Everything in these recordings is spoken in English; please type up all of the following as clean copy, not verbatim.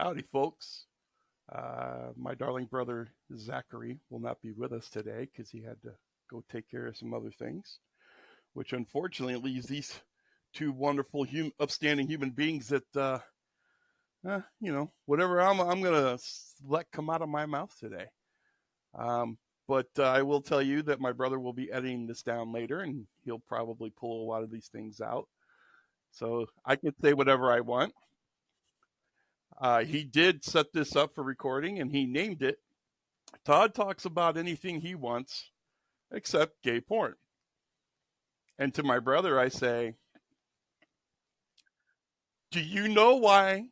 Howdy, folks. My darling brother Zachary will not be with us today because he had to go take care of some other things, which unfortunately leaves these two wonderful, upstanding human beings that, whatever I'm going to let come out of my mouth today. But I will tell you that my brother will be editing this down later, and he'll probably pull a lot of these things out. So I can say whatever I want. He did set this up for recording, and he named it Todd Talks About Anything He Wants Except Gay Porn. And to my brother, I say, do you know why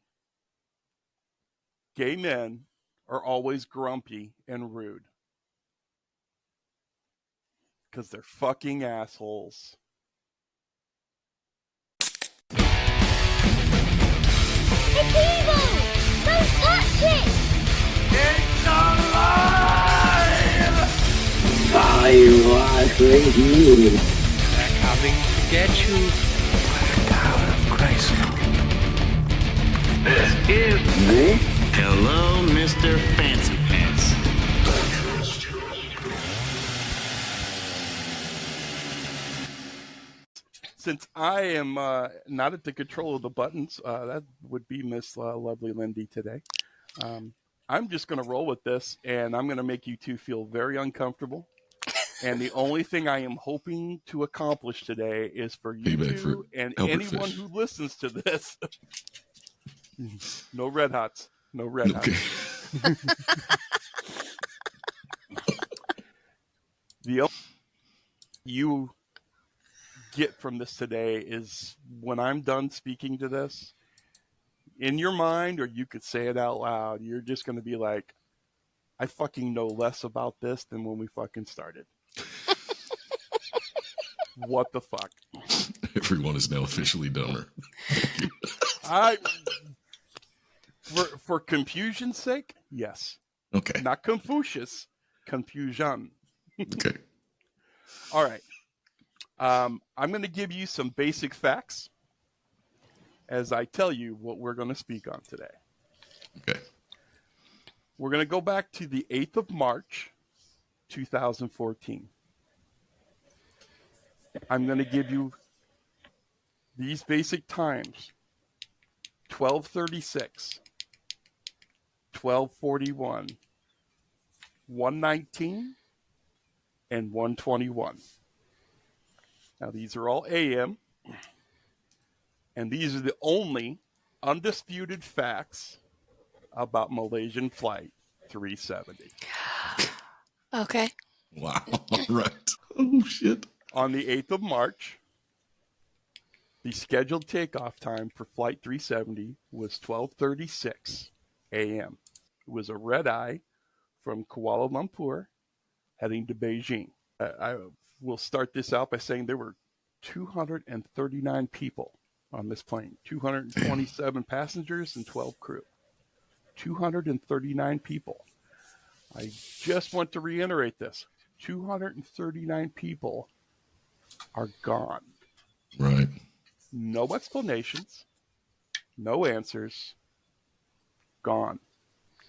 gay men are always grumpy and rude? Because they're fucking assholes. It's evil! Don't touch it! It's alive! I was with you. They're coming to get you. Power of Christ. This is Hello, Mr. Fancy Pants. Since I am not at the control of the buttons, that would be Miss Lovely Lindy today. I'm just going to roll with this, and I'm going to make you two feel very uncomfortable. And the only thing I am hoping to accomplish today is for you two and anyone who listens to this. No red hots. No red hots. The only you get from this today is when I'm done speaking to this, in your mind, or you could say it out loud, you're just going to be like, I fucking know less about this than when we fucking started. What the fuck? Everyone is now officially dumber. For confusion's sake, yes. Okay. Not Confucius, confusion. Okay. All right. I'm going to give you some basic facts as I tell you what we're going to speak on today. Okay. We're going to go back to the 8th of March, 2014. I'm going to give you these basic times: 12:36, 12:41, 1:19, and 1:21. Now, these are all AM, and these are the only undisputed facts about Malaysian Flight 370. Okay. Wow. All right. Oh, shit. On the 8th of March, the scheduled takeoff time for Flight 370 was 12:36 a.m. It was a red-eye from Kuala Lumpur heading to Beijing. I will start this out by saying there were 239 people on this plane, 227 passengers and 12 crew. 239 people. I just want to reiterate this. 239 people are gone. Right. No explanations, no answers, gone.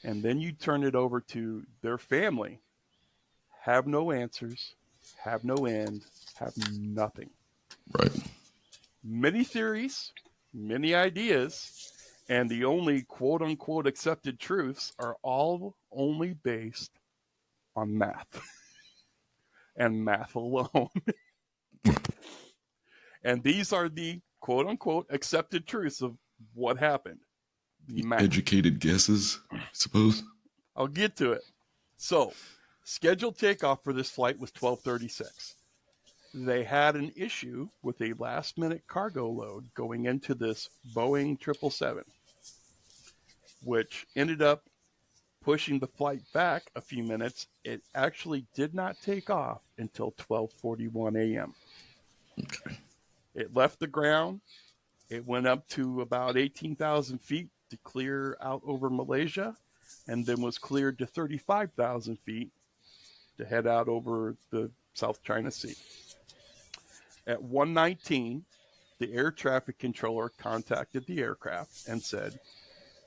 And then you turn it over to their family. Have no answers, have no end, have nothing. Right. Many theories, many ideas, and the only quote-unquote accepted truths are all only based on math. And math alone. And these are the quote-unquote accepted truths of what happened. Math. Educated guesses, I suppose. I'll get to it. So, scheduled takeoff for this flight was 12:36. They had an issue with a last-minute cargo load going into this Boeing 777, which ended up pushing the flight back a few minutes. It actually did not take off until 12:41 a.m. Okay. It left the ground. It went up to about 18,000 feet to clear out over Malaysia, and then was cleared to 35,000 feet to head out over the South China Sea. At 1:19, the air traffic controller contacted the aircraft and said,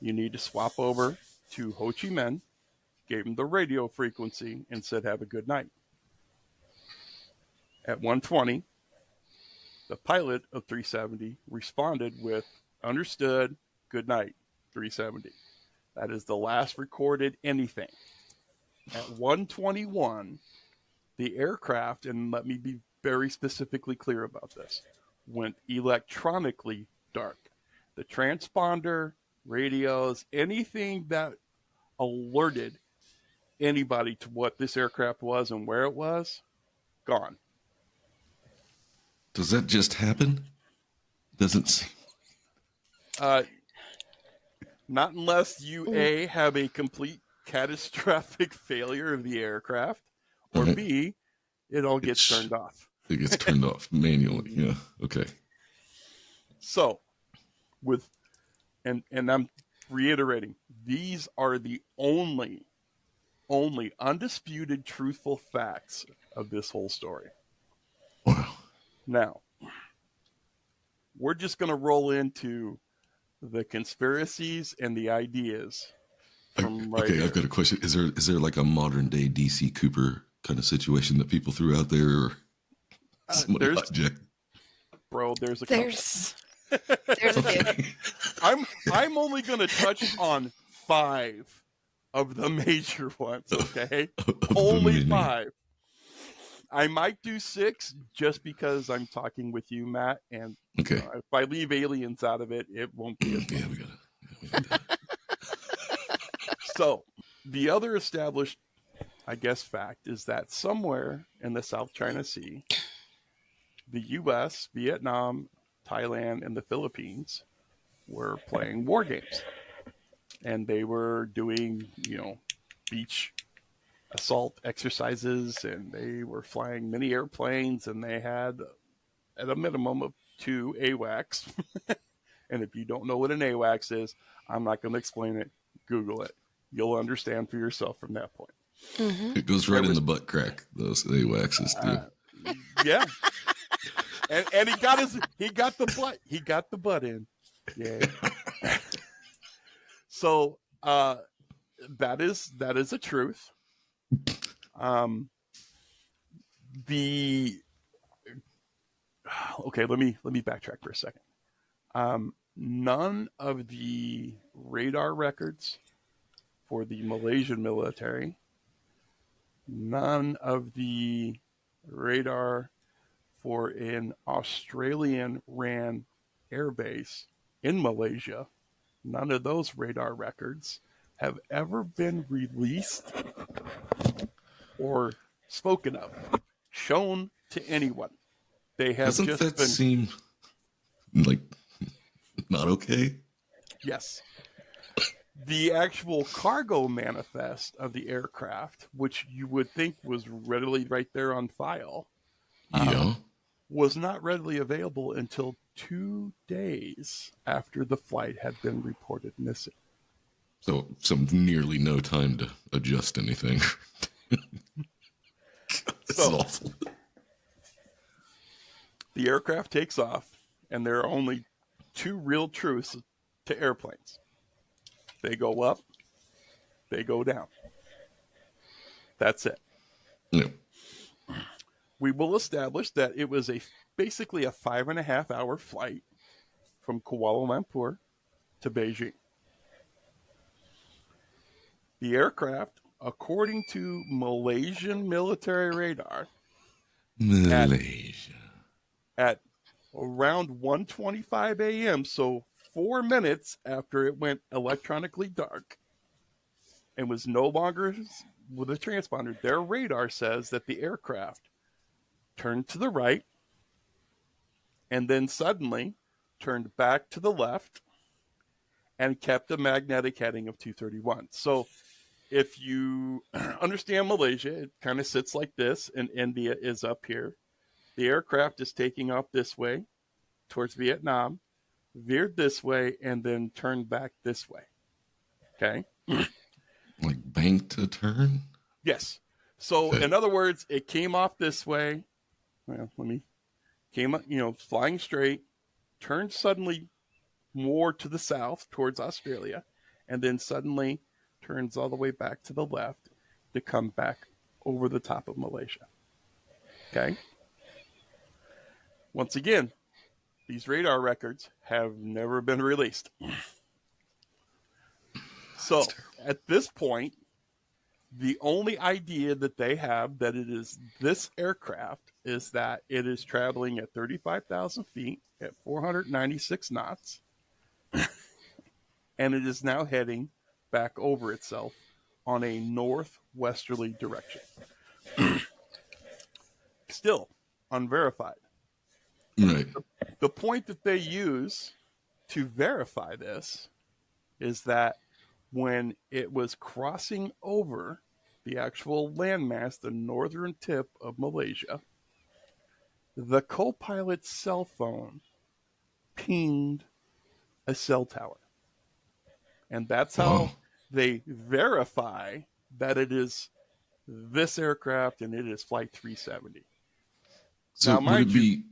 You need to swap over to Ho Chi Minh, gave him the radio frequency, and said, have a good night. At 1:20, the pilot of 370 responded with, understood, good night, 370. That is the last recorded anything. At 1:21, the aircraft, and let me be very specifically clear about this, went electronically dark. The transponder, radios, anything that alerted anybody to what this aircraft was and where it was, gone. Does that just happen? Doesn't seem. Not unless you A, have a complete catastrophic failure of the aircraft, or B, it all gets turned off. It gets turned off manually. Yeah. Okay. So, and I'm reiterating, these are the only undisputed truthful facts of this whole story. Wow. Now, we're just going to roll into the conspiracies and the ideas from right Okay, here. I've got a question. Is there like a modern day DC Cooper kind of situation that people threw out there, or somebody there's- hijacked? Bro, there's a couple. There's a few. I'm only going to touch on 5 of the major ones, okay? Of the Only many. 5. I might do 6 just because I'm talking with you, Matt, and Okay. if I leave aliens out of it, it won't be as fun. Yeah, we got that. So, the other established, I guess, fact is that somewhere in the South China Sea, the U.S., Vietnam, Thailand, and the Philippines were playing war games. And they were doing, beach assault exercises, and they were flying mini airplanes, and they had, at a minimum, of 2 AWACS. And if you don't know what an AWACS is, I'm not going to explain it. Google it. You'll understand for yourself from that point. It goes right in the butt crack. Those AWACSs do. Yeah. And he got the butt in. Yeah. So that is a truth. Okay, let me backtrack for a second. None of the radar records for the Malaysian military, none of the radar for an Australian ran airbase in Malaysia, none of those radar records have ever been released or spoken of, shown to anyone. They have Doesn't just that been seem like not okay? Yes. The actual cargo manifest of the aircraft, which you would think was readily right there on file, Yeah. was not readily available until 2 days after the flight had been reported missing. So nearly no time to adjust anything. That's So- awful. The aircraft takes off, and there are only 2 real truths to airplanes. They go up, they go down. That's it. Yeah. We will establish that it was basically a 5.5-hour flight from Kuala Lumpur to Beijing. The aircraft, according to Malaysian military radar, Malaysia. at around 1:25 a.m., so 4 minutes after it went electronically dark and was no longer with a transponder, their radar says that the aircraft turned to the right and then suddenly turned back to the left and kept a magnetic heading of 231. So if you understand Malaysia, it kind of sits like this, and India is up here. The aircraft is taking off this way towards Vietnam, veered this way, and then turned back this way. Okay? Like bank to turn? Yes. So, in other words, it came off this way. Well, came up, flying straight, turned suddenly more to the south towards Australia, and then suddenly turns all the way back to the left to come back over the top of Malaysia. Okay? Once again, these radar records have never been released. So, at this point, the only idea that they have that it is this aircraft is that it is traveling at 35,000 feet at 496 knots, and it is now heading back over itself on a northwesterly direction. Still unverified. Right. The point that they use to verify this is that when it was crossing over the actual landmass, the northern tip of Malaysia, the co-pilot's cell phone pinged a cell tower. And that's how they verify that it is this aircraft and it is Flight 370. So Now, would mind it be,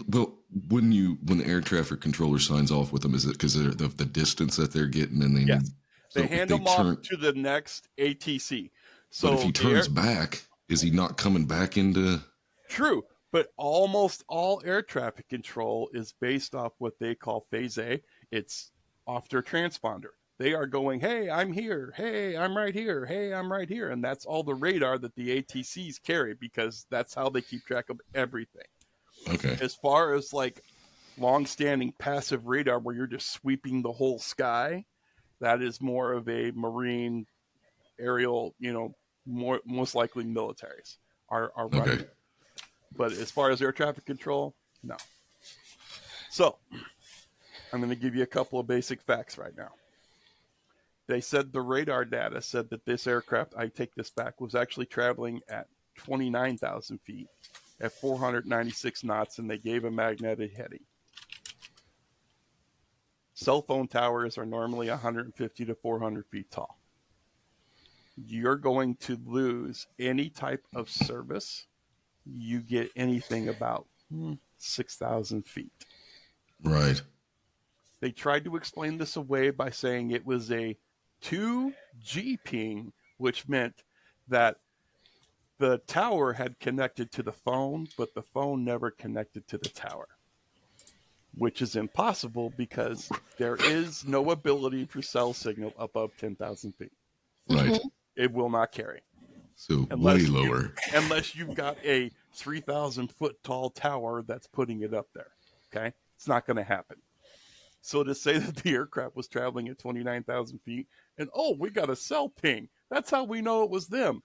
well, when the air traffic controller signs off with them, is it because of the distance that they're getting and they Yes. need, They so if hand them off to the next ATC. So but if he turns back, is he not coming back into? True, but almost all air traffic control is based off what they call phase A. It's off their transponder. They are going, hey, I'm here. Hey, I'm right here. Hey, I'm right here. And that's all the radar that the ATCs carry because that's how they keep track of everything. Okay. As far as like long-standing passive radar where you're just sweeping the whole sky, that is more of a marine aerial, most likely militaries are running. Okay. But as far as air traffic control, no. So I'm going to give you a couple of basic facts right now. They said the radar data said that this aircraft, I take this back, was actually traveling at 29,000 feet at 496 knots, and they gave a magnetic heading. Cell phone towers are normally 150 to 400 feet tall. You're going to lose any type of service. You get anything about 6,000 feet. Right. They tried to explain this away by saying it was a 2G ping, which meant that the tower had connected to the phone, but the phone never connected to the tower, which is impossible because there is no ability for cell signal above 10,000 feet. Right. It will not carry. So way lower. Unless you've got a 3,000 foot tall tower that's putting it up there. Okay? It's not going to happen. So to say that the aircraft was traveling at 29,000 feet and, we got a cell ping. That's how we know it was them.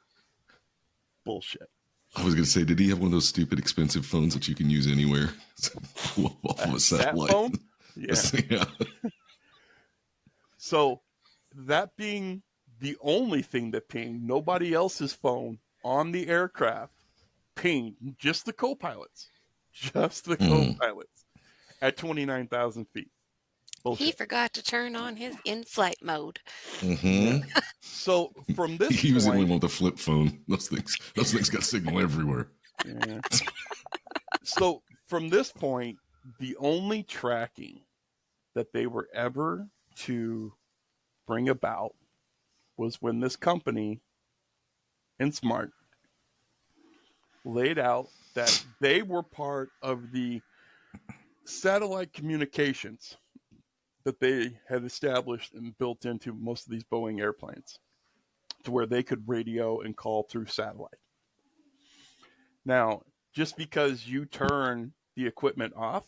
Bullshit. I was going to say, did he have one of those stupid expensive phones that you can use anywhere? Off of a satellite. Phone? Yeah. Yeah. So that being the only thing that pinged, nobody else's phone on the aircraft pinged, just the co-pilots. Just the co-pilots at 29,000 feet. Bullshit. He forgot to turn on his in-flight mode. Mm-hmm. So from this He was the point, only one with a flip phone. Those things got signal everywhere. yeah. So from this point, the only tracking that they were ever to bring about was when this company, InSmart, laid out that they were part of the satellite communications that they had established and built into most of these Boeing airplanes to where they could radio and call through satellite. Now, just because you turn the equipment off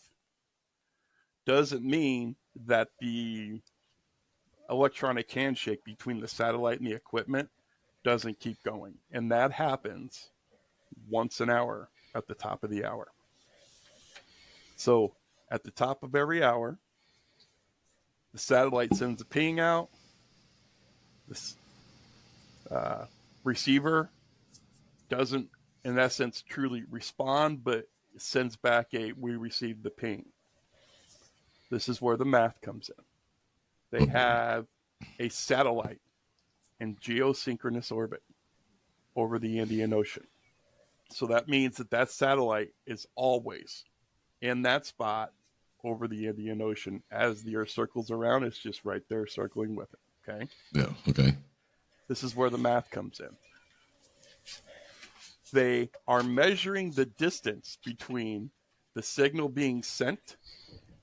doesn't mean that the electronic handshake between the satellite and the equipment doesn't keep going. And that happens once an hour at the top of the hour. So at the top of every hour, the satellite sends a ping out. This receiver doesn't, in essence, truly respond, but sends back we received the ping. This is where the math comes in. They have a satellite in geosynchronous orbit over the Indian Ocean. So that means that satellite is always in that spot over the Indian Ocean. As the Earth circles around, it's just right there circling with it. Okay. Yeah. Okay. This is where the math comes in. They are measuring the distance between the signal being sent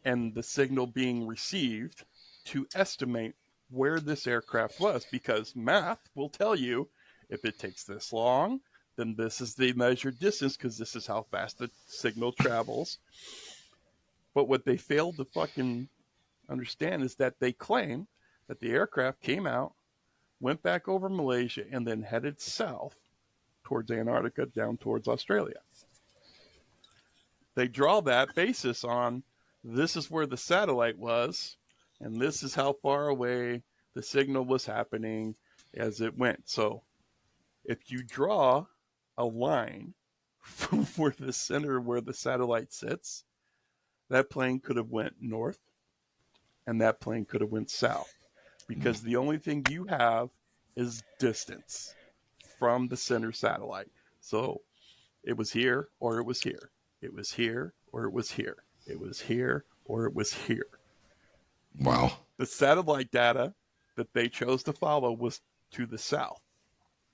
and the signal being received to estimate where this aircraft was, because math will tell you if it takes this long, then this is the measured distance because this is how fast the signal travels. But what they failed to fucking understand is that they claim that the aircraft came out, went back over Malaysia, and then headed south towards Antarctica, down towards Australia. They draw that basis on this is where the satellite was, and this is how far away the signal was happening as it went. So if you draw a line from where the center where the satellite sits, that plane could have went north and that plane could have went south, because the only thing you have is distance from the center satellite. So it was here or it was here. It was here or it was here. It was here or it was here. Wow. The satellite data that they chose to follow was to the south,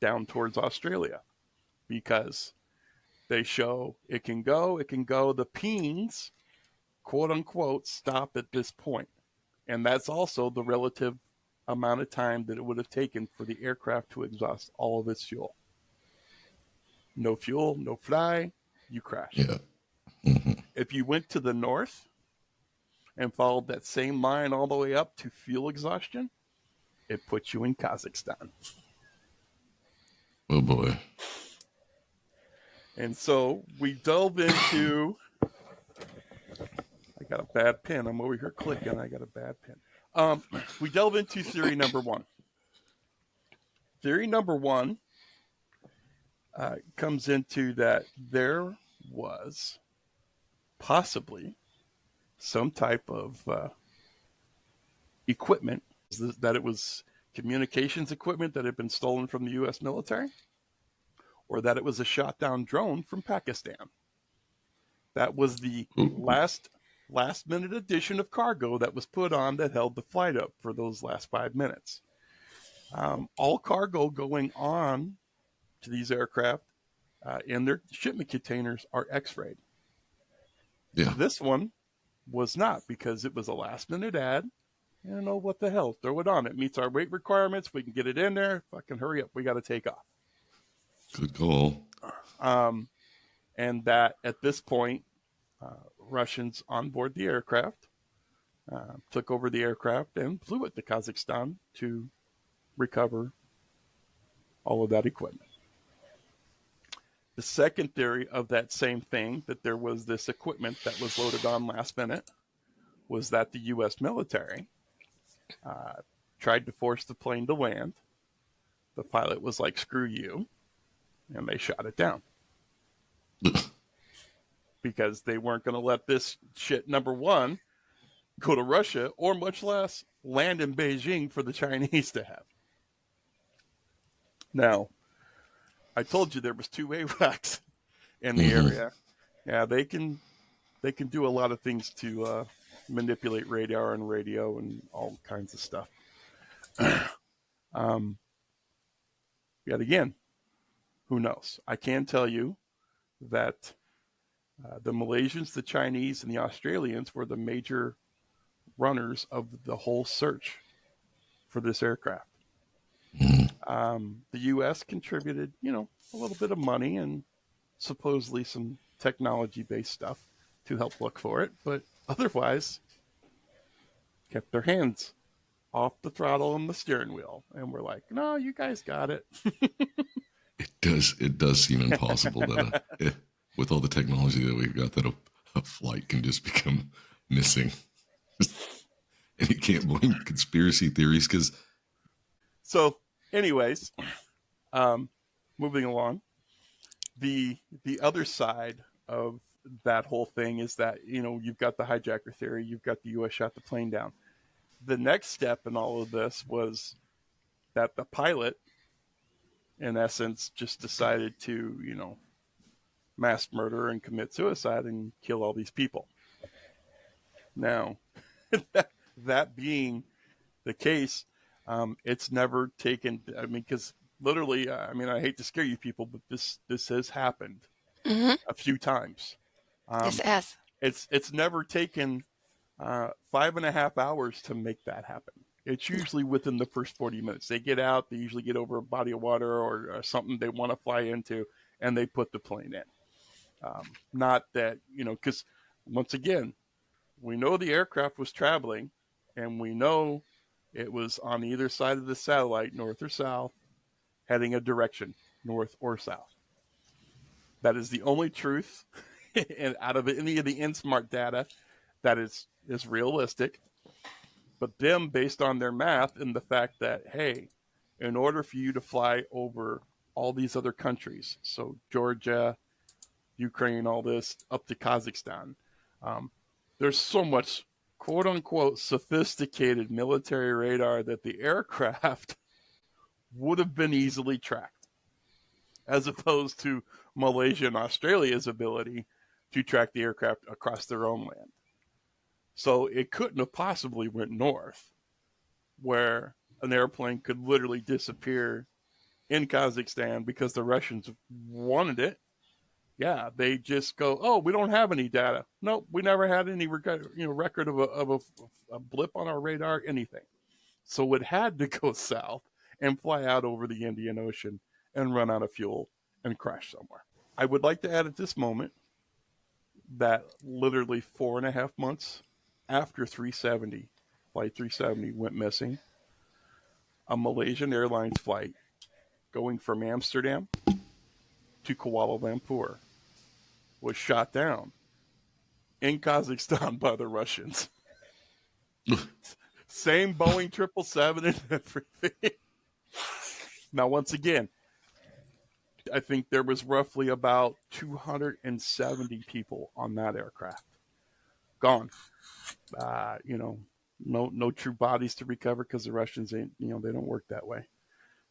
down towards Australia, because they show it can go. The peens, quote unquote, stop at this point. And that's also the relative amount of time that it would have taken for the aircraft to exhaust all of its fuel. No fuel, no fly, you crash. Yeah. Mm-hmm. If you went to the north and followed that same line all the way up to fuel exhaustion, it puts you in Kazakhstan. Oh boy. And so we delve into... I got a bad pen. I'm over here clicking. I got a bad pen. We delve into theory number one. Theory number one comes into that there was possibly some type of equipment, that it was communications equipment that had been stolen from the U.S. military, or that it was a shot down drone from Pakistan. That was the last minute addition of cargo that was put on that held the flight up for those last 5 minutes. All cargo going on to these aircraft in their shipment containers are X-rayed. Yeah. This one was not, because it was a last minute ad. You don't know what the hell. Throw it on. It meets our weight requirements. We can get it in there. Fucking hurry up. We got to take off. Good call. And that at this point, Russians on board the aircraft took over the aircraft and flew it to Kazakhstan to recover all of that equipment. The second theory of that same thing, that there was this equipment that was loaded on last minute, was that the U.S. military tried to force the plane to land. The pilot was like, screw you, and they shot it down. Because they weren't going to let this shit, number one, go to Russia, or much less land in Beijing for the Chinese to have. Now, I told you there was 2 AWACS in the area. Yeah, they can do a lot of things to manipulate radar and radio and all kinds of stuff. Yet again, who knows? I can tell you that the Malaysians, the Chinese, and the Australians were the major runners of the whole search for this aircraft. The U.S. contributed, a little bit of money and supposedly some technology-based stuff to help look for it, but otherwise kept their hands off the throttle and the steering wheel. And we're like, no, you guys got it. It does seem impossible that with all the technology that we've got, that a flight can just become missing. And you can't blame conspiracy theories because... So, anyways, moving along, the other side of that whole thing is that, you've got the hijacker theory, you've got the U.S. shot the plane down. The next step in all of this was that the pilot, in essence, just decided to, mass murder and commit suicide and kill all these people. Now, that being the case, It's never taken. I mean, because literally, I hate to scare you people, but this has happened Mm-hmm. a few times. Yes, it has. It's never taken 5.5 hours to make that happen. It's usually within the first 40 minutes. They get out. They usually get over a body of water or something they want to fly into, and they put the plane in. Not that, because once again, we know the aircraft was traveling, and we know it was on either side of the satellite, north or south, heading a direction, north or south. That is the only truth and out of any of the InSmart data that is realistic. But them, based on their math and the fact that, hey, in order for you to fly over all these other countries, so Georgia, Ukraine, all this, up to Kazakhstan, there's so much quote unquote sophisticated military radar that the aircraft would have been easily tracked, as opposed to Malaysia and Australia's ability to track the aircraft across their own land. So it couldn't have possibly went north, where an airplane could literally disappear in Kazakhstan because the Russians wanted it. Yeah, they just go, oh, we don't have any data. Nope, we never had any record of a blip on our radar, anything. So it had to go south and fly out over the Indian Ocean and run out of fuel and crash somewhere. I would like to add at this moment that literally 4.5 months after Flight 370 went missing, a Malaysian Airlines flight going from Amsterdam to Kuala Lumpur was shot down in Kazakhstan by the Russians. Same Boeing 777 and everything. Now, once again, I think there was roughly about 270 people on that aircraft. Gone. No true bodies to recover because the Russians ain't, they don't work that way.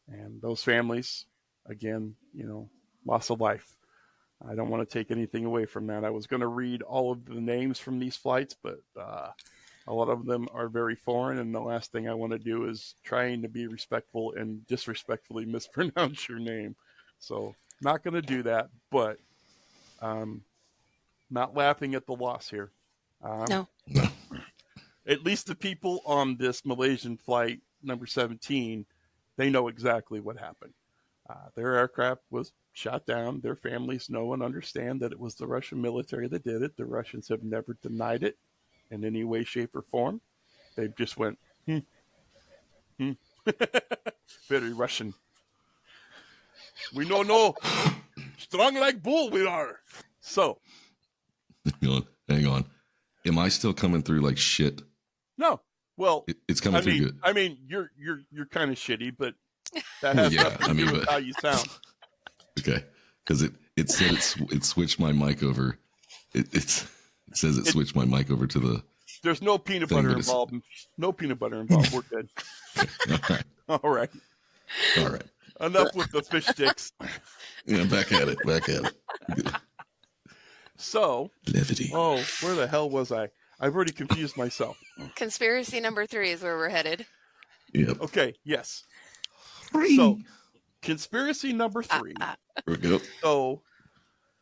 And those families, again, loss of life. I don't want to take anything away from that. I was going to read all of the names from these flights, but a lot of them are very foreign, and the last thing I want to do is trying to be respectful and disrespectfully mispronounce your name. So not going to do that, but not laughing at the loss here. No. At least the people on this Malaysian flight number 17, they know exactly what happened. Their aircraft was shot down. Their families know and understand that it was the Russian military that did it. The Russians have never denied it in any way, shape, or form. They just went, very Russian. We no, strong like bull we are. So, hang on. Am I still coming through like shit? No. Well, it's coming through good. I mean, you're kind of shitty, but that has nothing to do with how you sound. Okay, because it said it switched my mic over. It says it switched my mic over to the. There's no peanut butter involved. No peanut butter involved. We're good. All right. Enough with the fish sticks. Yeah, back at it. So, levity. Oh, where the hell was I? I've already confused myself. Conspiracy number 3 is where we're headed. Yep. Okay. Yes. 3. So, conspiracy number 3. Here we go. So,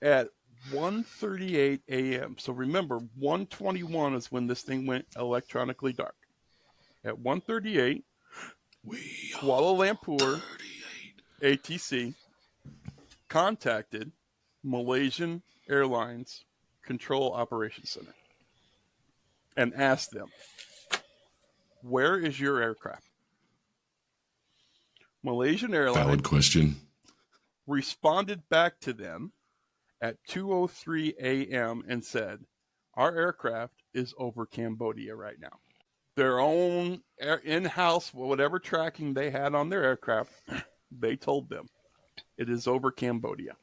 at 1:38 a.m. So remember, 1:21 is when this thing went electronically dark. At 1:38, Kuala Lumpur ATC contacted Malaysian Airlines Control Operations Center and asked them, "Where is your aircraft?" Malaysian Airlines Valid question. responded back to them at 2:03 a.m. and said, "Our aircraft is over Cambodia right now." Their own in-house, whatever tracking they had on their aircraft, they told them it is over Cambodia.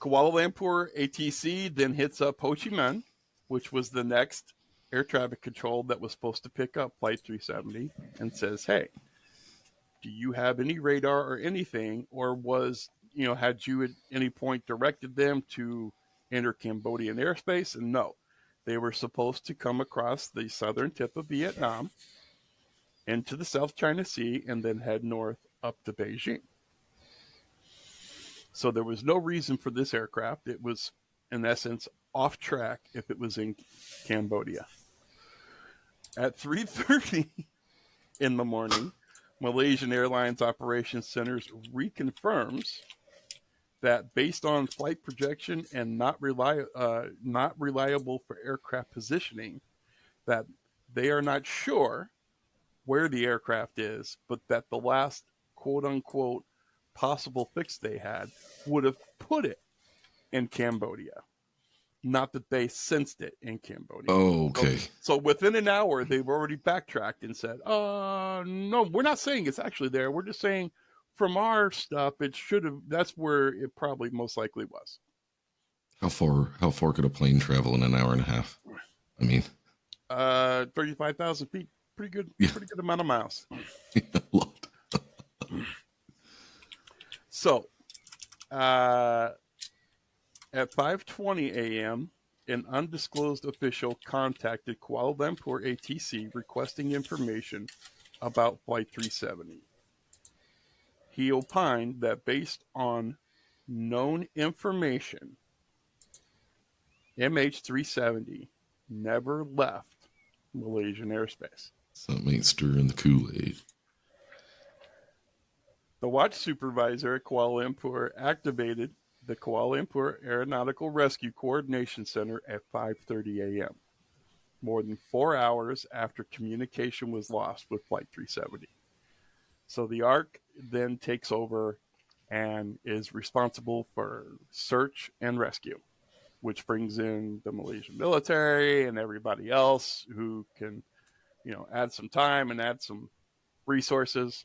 Kuala Lumpur ATC then hits up Ho Chi Minh, which was the next air traffic control that was supposed to pick up Flight 370, and says, "Hey, do you have any radar or anything, or had you at any point directed them to enter Cambodian airspace?" And no, they were supposed to come across the southern tip of Vietnam into the South China Sea and then head north up to Beijing. So there was no reason for this aircraft. It was, in essence, off track if it was in Cambodia. At 3:30 in the morning, Malaysian Airlines Operations Centers reconfirms that based on flight projection and not reliable for aircraft positioning, that they are not sure where the aircraft is, but that the last quote-unquote possible fix they had would have put it in Cambodia. Not that they sensed it in Cambodia. Oh, okay. So within an hour, they've already backtracked and said, no, we're not saying it's actually there. We're just saying from our stuff, it should have, that's where it probably most likely was. How far could a plane travel in an hour and a half? I mean, 35,000 feet. Pretty good amount of miles. a lot. So, at 5:20 a.m., an undisclosed official contacted Kuala Lumpur ATC requesting information about Flight 370. He opined that based on known information, MH370 never left Malaysian airspace. Something ain't stirring the Kool-Aid. The watch supervisor at Kuala Lumpur activated the Kuala Lumpur Aeronautical Rescue Coordination Center at 5:30 a.m., more than 4 hours after communication was lost with Flight 370. So the ARC then takes over and is responsible for search and rescue, which brings in the Malaysian military and everybody else who can, add some time and add some resources.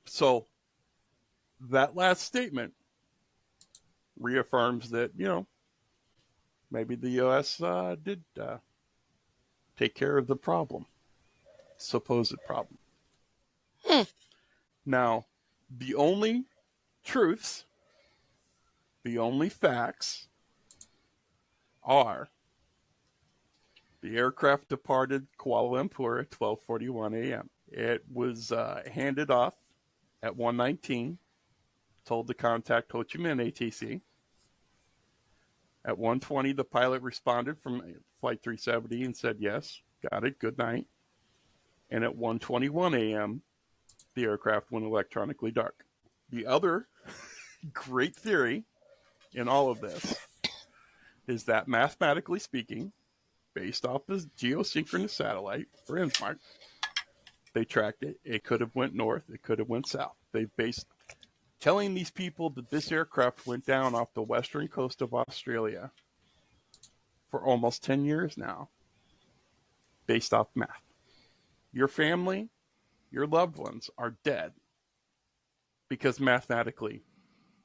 So that last statement reaffirms that, maybe the U.S. did take care of the problem, supposed problem. Now, the only truths, the only facts are the aircraft departed Kuala Lumpur at 12:41 a.m. It was handed off at 1:19, told to contact Ho Chi Minh ATC. At 1:20, the pilot responded from Flight 370 and said, yes, got it, good night. And at 1:21 a.m., the aircraft went electronically dark. The other great theory in all of this is that mathematically speaking, based off the geosynchronous satellite for Innsmouth, they tracked it. It could have went north. It could have went south. They based telling these people that this aircraft went down off the western coast of Australia for almost 10 years now, based off math. Your family, your loved ones are dead because mathematically,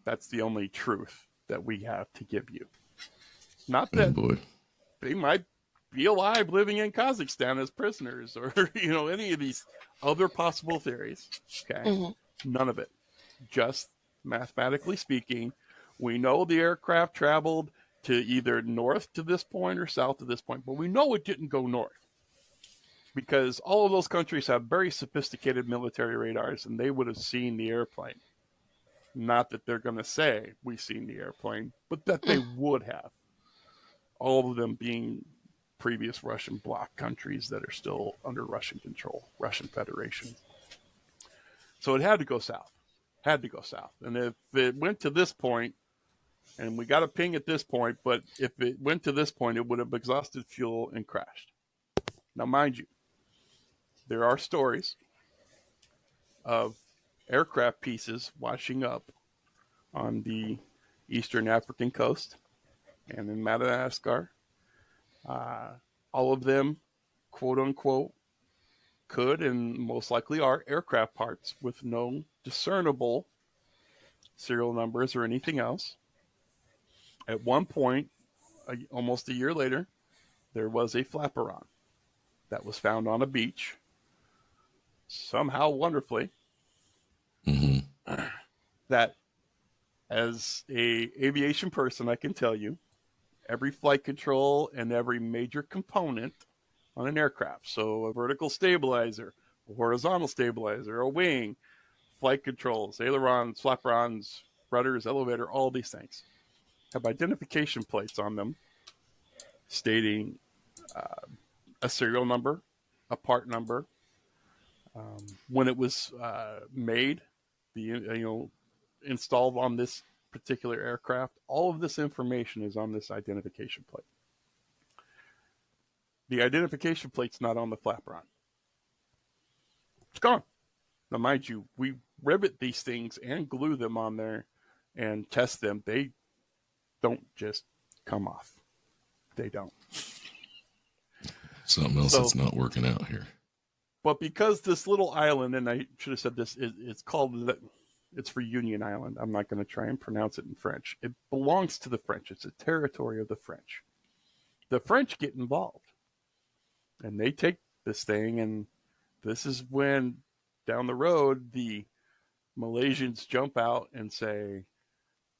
that's the only truth that we have to give you. Not that they might be alive living in Kazakhstan as prisoners or, any of these other possible theories. Okay. Mm-hmm. None of it. Just mathematically speaking, we know the aircraft traveled to either north to this point or south to this point, but we know it didn't go north because all of those countries have very sophisticated military radars and they would have seen the airplane. Not that they're going to say we've seen the airplane, but that they would have. All of them being previous Russian bloc countries that are still under Russian control, Russian Federation. So it had to go south. And if it went to this point, and we got a ping at this point, but if it went to this point, it would have exhausted fuel and crashed. Now, mind you, there are stories of aircraft pieces washing up on the eastern African coast and in Madagascar. All of them, quote unquote, could and most likely are aircraft parts with no discernible serial numbers or anything else. At one point, almost a year later, there was a flaperon that was found on a beach, somehow wonderfully, that as a aviation person, I can tell you, every flight control and every major component on an aircraft. So a vertical stabilizer, a horizontal stabilizer, a wing, flight controls, ailerons, flaperons, rudders, elevator, all these things have identification plates on them stating a serial number, a part number, when it was made, installed on this particular aircraft. All of this information is on this identification plate. The identification plate's not on the flaperon. It's gone. Now, mind you, we rivet these things and glue them on there and test them. They don't just come off. They don't. Something else that's not working out here. But because this little island, and I should have said this, it's for Union Island. I'm not going to try and pronounce it in French. It belongs to the French. It's a territory of the French. The French get involved. And they take this thing, and this is when, down the road, the Malaysians jump out and say,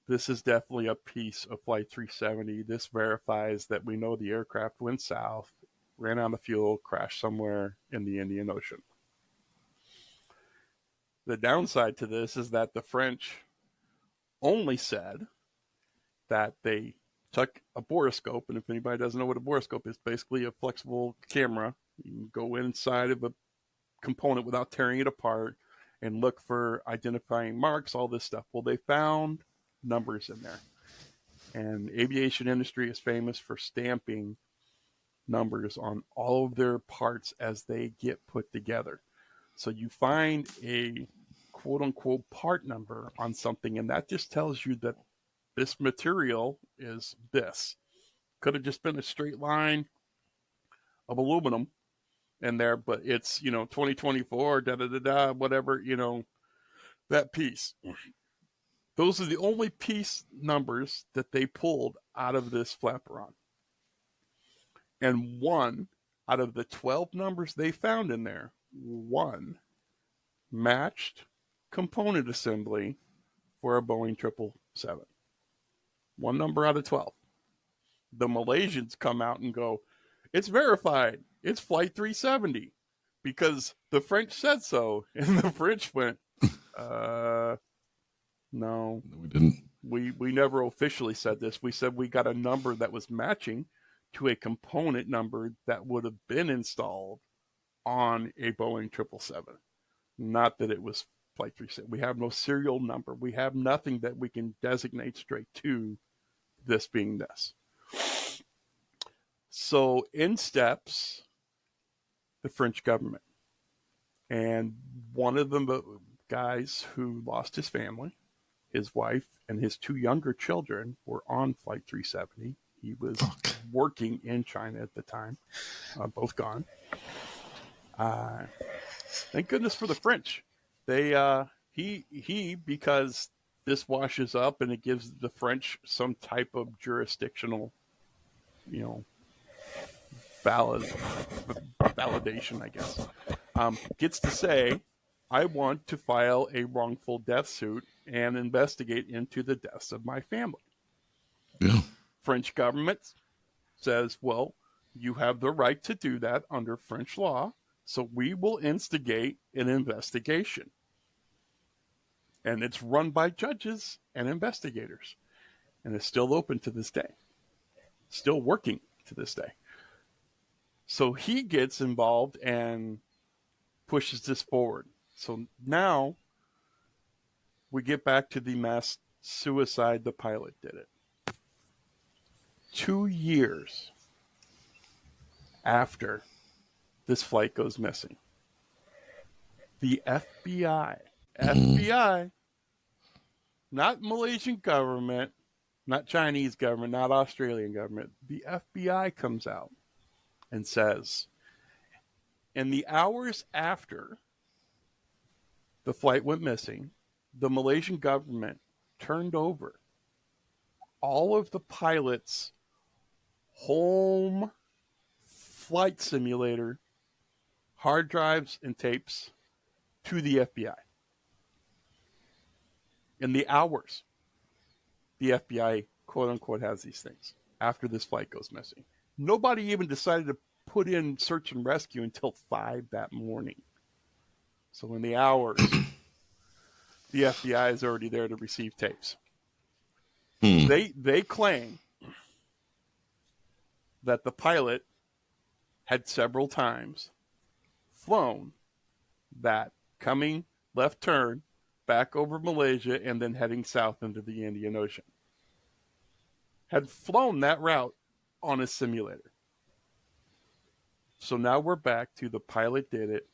this is definitely a piece of Flight 370. This verifies that we know the aircraft went south, ran out of fuel, crashed somewhere in the Indian Ocean. The downside to this is that the French only said that they took a borescope, and if anybody doesn't know what a borescope is, basically a flexible camera. You can go inside of a component without tearing it apart and look for identifying marks, all this stuff. Well, they found numbers in there. And aviation industry is famous for stamping numbers on all of their parts as they get put together. So you find a quote-unquote part number on something, and that just tells you that this material is this. Could have just been a straight line of aluminum in there, but it's, 2024, da-da-da-da, whatever, that piece. Those are the only piece numbers that they pulled out of this flaperon. And one out of the 12 numbers they found in there, one matched component assembly for a Boeing 777. One number out of 12. The Malaysians come out and go, it's verified. It's Flight 370 because the French said so. And the French went, no, we didn't. We never officially said this. We said we got a number that was matching to a component number that would have been installed on a Boeing 777. Not that it was Flight 370. We have no serial number. We have nothing that we can designate straight to this being this. So in steps the French government. And one of the guys who lost his family, his wife, and his two younger children were on Flight 370. He was working in China at the time, both gone. Thank goodness for the French. He because this washes up and it gives the French some type of jurisdictional, validation, I guess. Gets to say, I want to file a wrongful death suit and investigate into the deaths of my family. Yeah. French government says, well, you have the right to do that under French law, so we will instigate an investigation. And it's run by judges and investigators. And it's still open to this day. Still working to this day. So he gets involved and pushes this forward. So now we get back to the mass suicide the pilot did it. 2 years after this flight goes missing, the FBI, not Malaysian government, not Chinese government, not Australian government, the FBI comes out and says, in the hours after the flight went missing, the Malaysian government turned over all of the pilots' home flight simulator, hard drives, and tapes to the FBI. In the hours, the FBI, quote unquote, has these things after this flight goes missing. Nobody even decided to put in search and rescue until 5 that morning. So in the hours, the FBI is already there to receive tapes. They claim that the pilot had several times flown that coming left turn back over Malaysia and then heading south into the Indian Ocean. Had flown that route on a simulator. So now we're back to the pilot did it.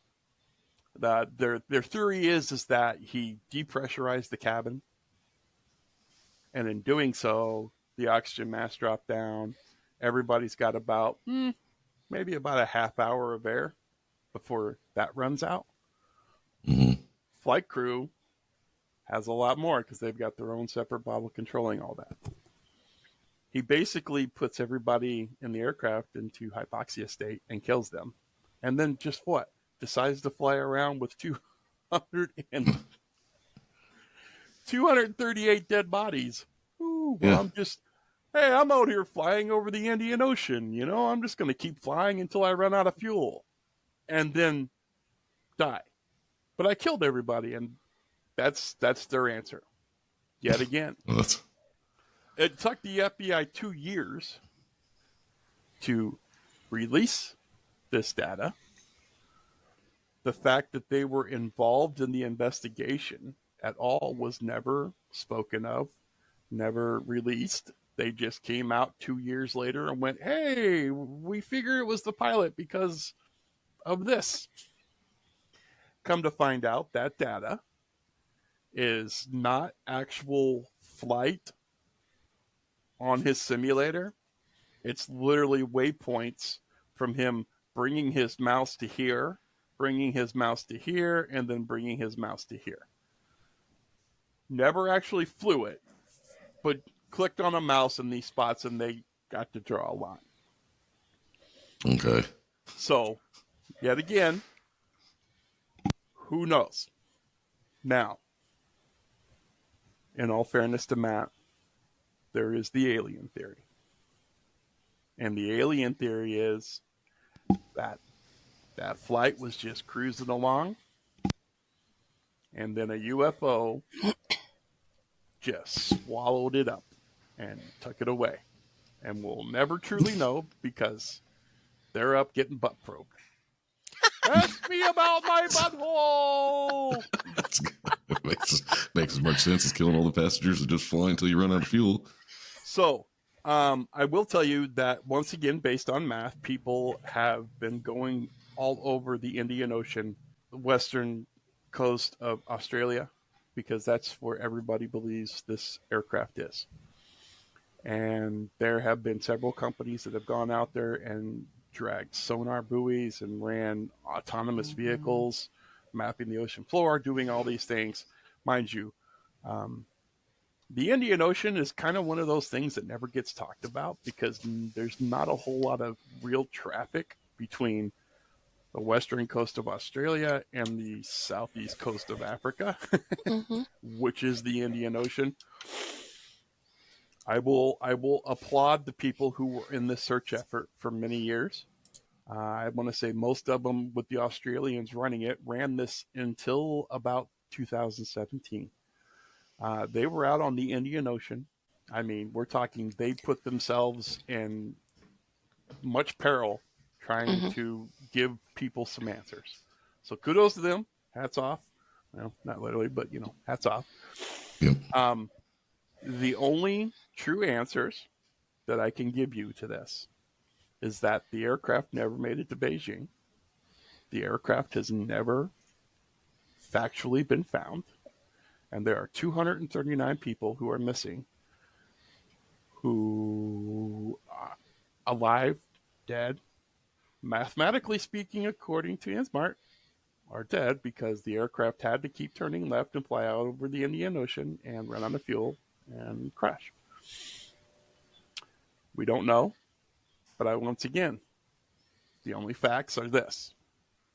Their theory is that he depressurized the cabin, and in doing so, the oxygen mask dropped down. Everybody's got about maybe about a half hour of air before that runs out. Flight crew has a lot more because they've got their own separate bottle controlling all that. He basically puts everybody in the aircraft into hypoxia state and kills them. And then just what? Decides to fly around with 238 dead bodies. Ooh, well, Yeah. I'm out here flying over the Indian Ocean. You know, I'm just going to keep flying until I run out of fuel and then die. But I killed everybody, and that's their answer. Yet again. Well, It took the FBI 2 years to release this data. The fact that they were involved in the investigation at all was never spoken of, never released. They just came out 2 years later and went, hey, we figure it was the pilot because of this. Come to find out, that data is not actual flight on his simulator. It's literally waypoints from him bringing his mouse to here, bringing his mouse to here, and then bringing his mouse to here. Never actually flew it, but clicked on a mouse in these spots and they got to draw a line. okay. So, yet again, who knows? Now, in all fairness to Matt, there is the alien theory. And the alien theory is that that flight was just cruising along, and then a UFO just swallowed it up and took it away. And we'll never truly know because they're up getting butt probed. Ask me about my butthole! It makes as much sense as killing all the passengers and just flying until you run out of fuel. So, I will tell you that once again, based on math, people have been going all over the Indian Ocean, the western coast of Australia, because that's where everybody believes this aircraft is. And there have been several companies that have gone out there and dragged sonar buoys and ran autonomous vehicles, mapping the ocean floor, doing all these things. Mind you, the Indian Ocean is kind of one of those things that never gets talked about because there's not a whole lot of real traffic between the western coast of Australia and the southeast coast of Africa, which is the Indian Ocean. I will applaud the people who were in this search effort for many years. I want to say most of them, with the Australians running it, ran this until about 2017. They were out on the Indian Ocean. I mean, we're talking they put themselves in much peril trying to give people some answers. So kudos to them. Hats off. Well, not literally, but, hats off. Yep. The only true answers that I can give you to this is that the aircraft never made it to Beijing. The aircraft has never factually been found. And there are 239 people who are missing, who are alive, dead, mathematically speaking, according to Insmart, are dead because the aircraft had to keep turning left and fly out over the Indian Ocean and run out of fuel and crash. We don't know, but once again, the only facts are this.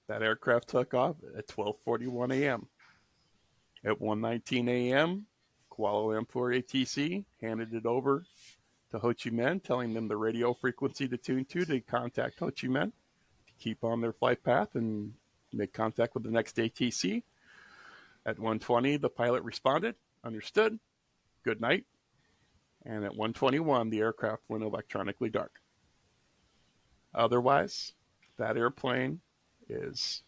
That aircraft took off at 12:41 a.m. At 1:19 a.m., Kuala Lumpur ATC handed it over to Ho Chi Minh, telling them the radio frequency to tune to contact Ho Chi Minh. keep on their flight path and make contact with the next ATC. At 1:20, the pilot responded, understood, good night. And at 1:21, the aircraft went electronically dark. Otherwise, that airplane is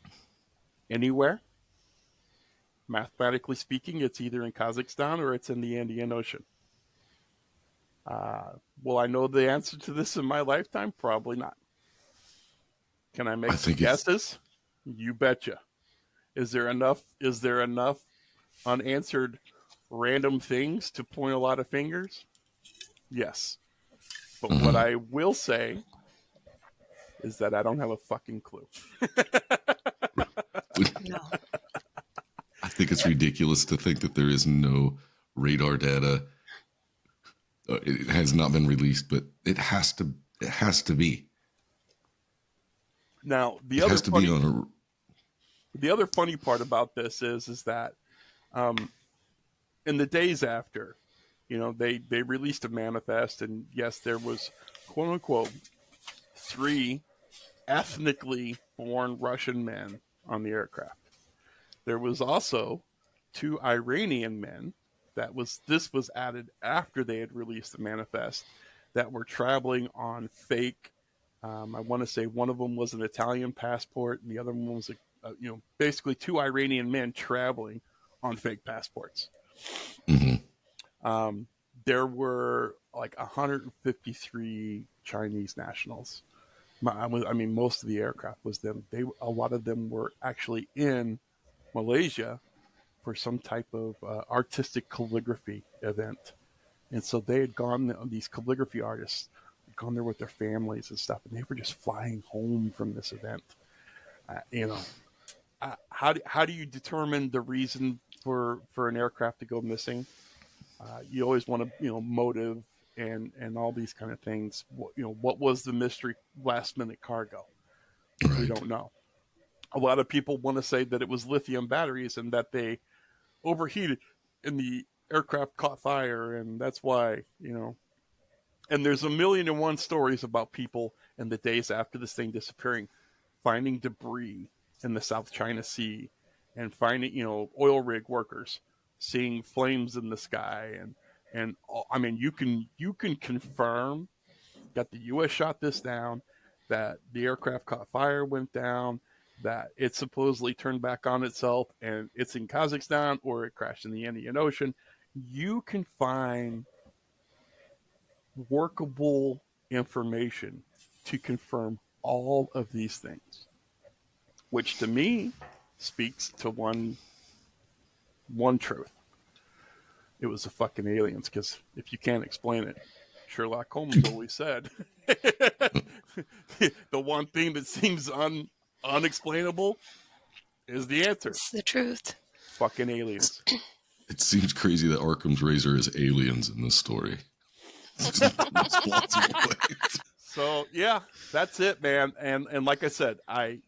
anywhere. Mathematically speaking, it's either in Kazakhstan or it's in the Indian Ocean. Will I know the answer to this in my lifetime? Probably not. Can I make some guesses? You betcha. Is there enough unanswered random things to point a lot of fingers? Yes. But what I will say is that I don't have a fucking clue. No. I think it's ridiculous to think that there is no radar data. It has not been released, but it has to be. Now, the other funny part about this is that in the days after, they released a manifest, and yes, there was, quote unquote, 3 ethnically born Russian men on the aircraft. There was also 2 Iranian men. This was added after they had released the manifest, that were traveling on fake. I want to say one of them was an Italian passport, and the other one was basically 2 Iranian men traveling on fake passports. Mm-hmm. There were like 153 Chinese nationals. I mean, most of the aircraft was them. A lot of them were actually in Malaysia for some type of artistic calligraphy event. And so they had gone, these calligraphy artists had gone there with their families and stuff, and they were just flying home from this event. How do you determine the reason for an aircraft to go missing? You always want to, motive and all these kind of things. What was the mystery last minute cargo? Right. We don't know. A lot of people want to say that it was lithium batteries and that they overheated and the aircraft caught fire, and that's why, and there's 1,000,001 stories about people in the days after this thing disappearing, finding debris in the South China Sea, and finding, oil rig workers seeing flames in the sky, and I mean, you can confirm that the U.S. shot this down, that the aircraft caught fire, went down, that it supposedly turned back on itself, and it's in Kazakhstan, or it crashed in the Indian Ocean. You can find workable information to confirm all of these things, which to me speaks to one truth. It was the fucking aliens, because if you can't explain it, Sherlock Holmes always said, the one thing that seems unexplainable is the answer. It's the truth. Fucking aliens. It seems crazy that Arkham's razor is aliens in this story. It's not the most plausible way. So yeah, that's it, man. And like I said, I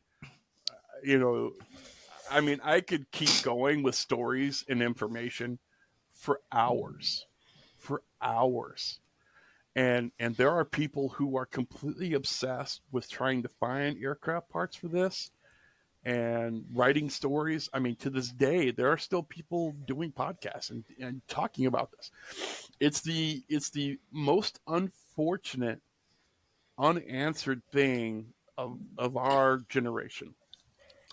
could keep going with stories and information for hours. And there are people who are completely obsessed with trying to find aircraft parts for this and writing stories. I mean, to this day, there are still people doing podcasts and talking about this. It's the most unfortunate, unanswered thing of our generation.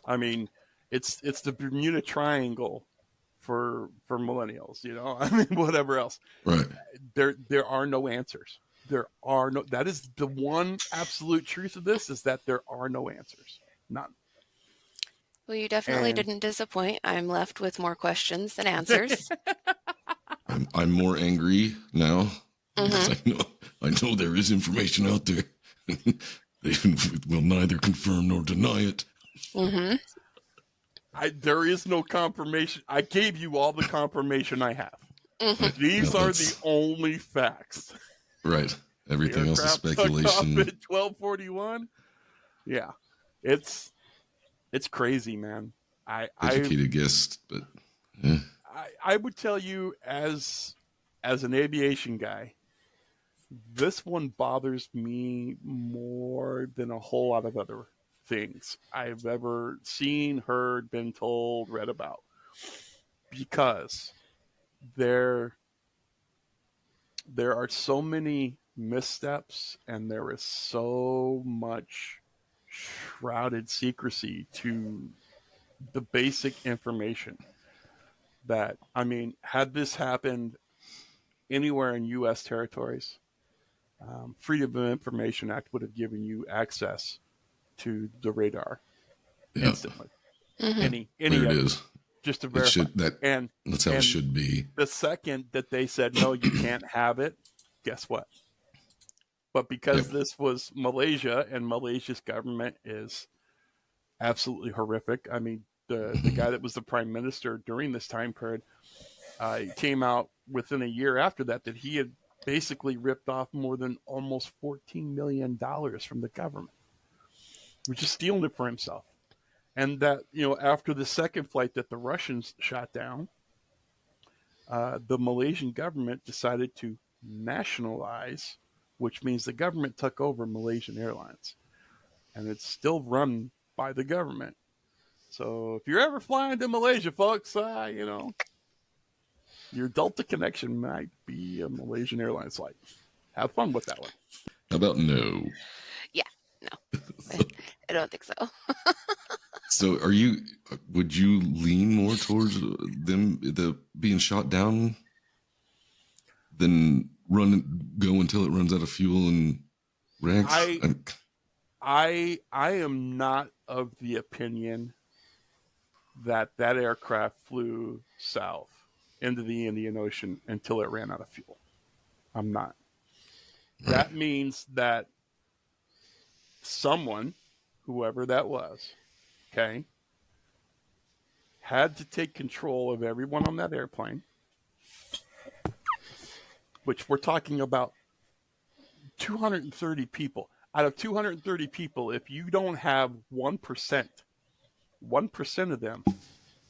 I mean, it's the Bermuda Triangle for millennials, I mean, whatever else. Right. There are no answers. That is the one absolute truth of this, is that there are no answers. None. Well, you definitely didn't disappoint. I'm left with more questions than answers. I'm more angry now. Mm-hmm. I know there is information out there. They will neither confirm nor deny it. Mm-hmm. There is no confirmation. I gave you all the confirmation I have. Mm-hmm. These are the only facts. Right. Everything else is speculation. At 12:41. Yeah, it's crazy, man. Educated guess, but yeah. I would tell you, as an aviation guy, this one bothers me more than a whole lot of other things I've ever seen, heard, been told, read about, because there are so many missteps and there is so much shrouded secrecy to the basic information that, I mean, had this happened anywhere in U.S. territories, Freedom of Information Act would have given you access to the radar Yeah. instantly. Mhm. Any There it of it, is. just to It verify. should, And that's how it and should be. the second that they said no, you can't have it, guess what? But because Yep. this was Malaysia, and Malaysia's government is absolutely horrific. I mean, the guy that was the prime minister during this time period, he came out within a year after that he had basically ripped off more than almost $14 million from the government, which is stealing it for himself. And that, after the second flight that the Russians shot down, the Malaysian government decided to nationalize, which means the government took over Malaysian Airlines. And it's still run by the government. So if you're ever flying to Malaysia, folks, your Delta connection might be a Malaysian Airlines flight. Have fun with that one. How about no? Yeah, no, I don't think so. So would you lean more towards them being shot down than go until it runs out of fuel and wrecks? I am not of the opinion that aircraft flew south into the Indian Ocean until it ran out of fuel. I'm not. Right. That means that someone, whoever that was, okay, had to take control of everyone on that airplane, which we're talking about 230 people. Out of 230 people, if you don't have 1% of them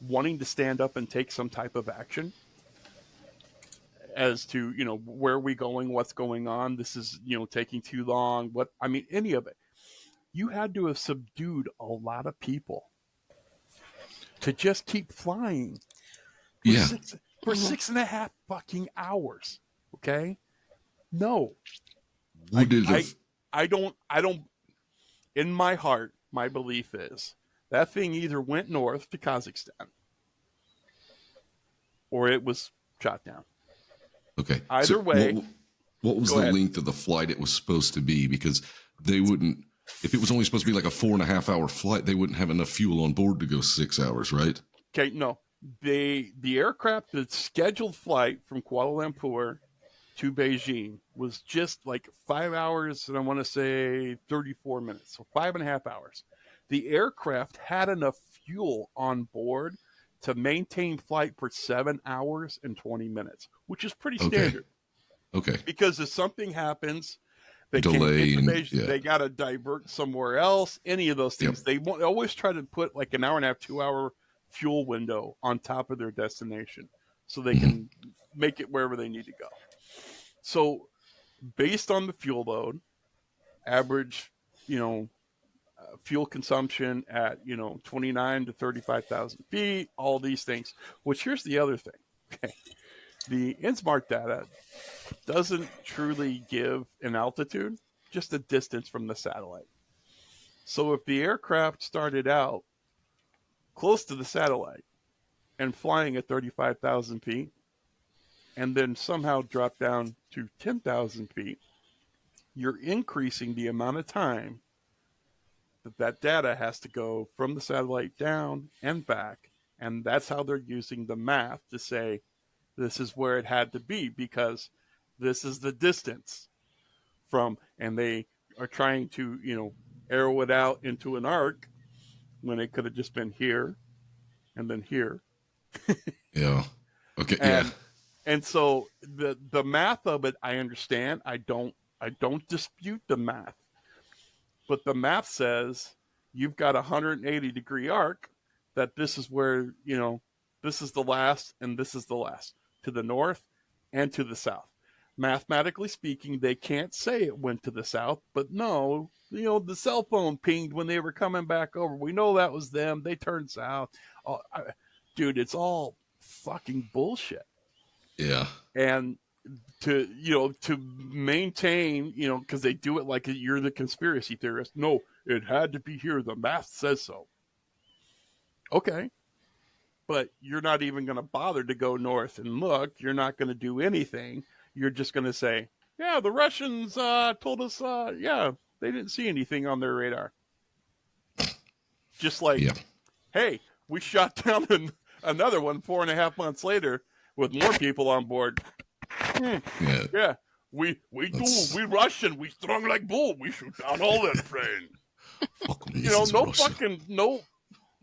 wanting to stand up and take some type of action as to, where are we going, what's going on, this is, taking too long, any of it. You had to have subdued a lot of people to just keep flying for 6.5 fucking hours. Okay? No. Would it have? I don't, in my heart, my belief is that thing either went north to Kazakhstan or it was shot down. Okay. Either way. What was the length of the flight it was supposed to be? Because they wouldn't, if it was only supposed to be like a 4.5 hour flight, they wouldn't have enough fuel on board to go 6 hours, right? Okay, no. The aircraft, the scheduled flight from Kuala Lumpur to Beijing was just like 5 hours, and I want to say 34 minutes, so 5.5 hours. The aircraft had enough fuel on board to maintain flight for 7 hours and 20 minutes, which is pretty standard. Okay. Because if something happens, they Delay can't get to Beijing, yeah. they got to divert somewhere else, any of those things. Yep. They always try to put like an hour and a half, 2 hour fuel window on top of their destination so they can make it wherever they need to go. So based on the fuel load, average, fuel consumption at, 29 to 35,000 feet, all these things, which here's the other thing. Okay. The InSmart data doesn't truly give an altitude, just a distance from the satellite. So if the aircraft started out close to the satellite and flying at 35,000 feet, and then somehow drop down to 10,000 feet, you're increasing the amount of time that data has to go from the satellite down and back. And that's how they're using the math to say this is where it had to be, because this is the distance from, and they are trying to, arrow it out into an arc when it could have just been here and then here. Yeah. Okay. And so the math of it, I understand. I don't dispute the math, but the math says you've got a 180-degree arc that this is where, this is the last and this is the last, to the north and to the south. mathematically speaking, they can't say it went to the south, but no, the cell phone pinged when they were coming back over. We know that was them. They turned south. Oh, dude, it's all fucking bullshit. Yeah. And to maintain, because they do it like you're the conspiracy theorist. No, it had to be here. The math says so. Okay. But you're not even going to bother to go north and look. You're not going to do anything. You're just going to say, yeah, the Russians told us, yeah, they didn't see anything on their radar. Just like, hey, we shot down another one 4.5 months later with more people on board. Yeah, we Russian, we strong like bull. We shoot down all that plane. No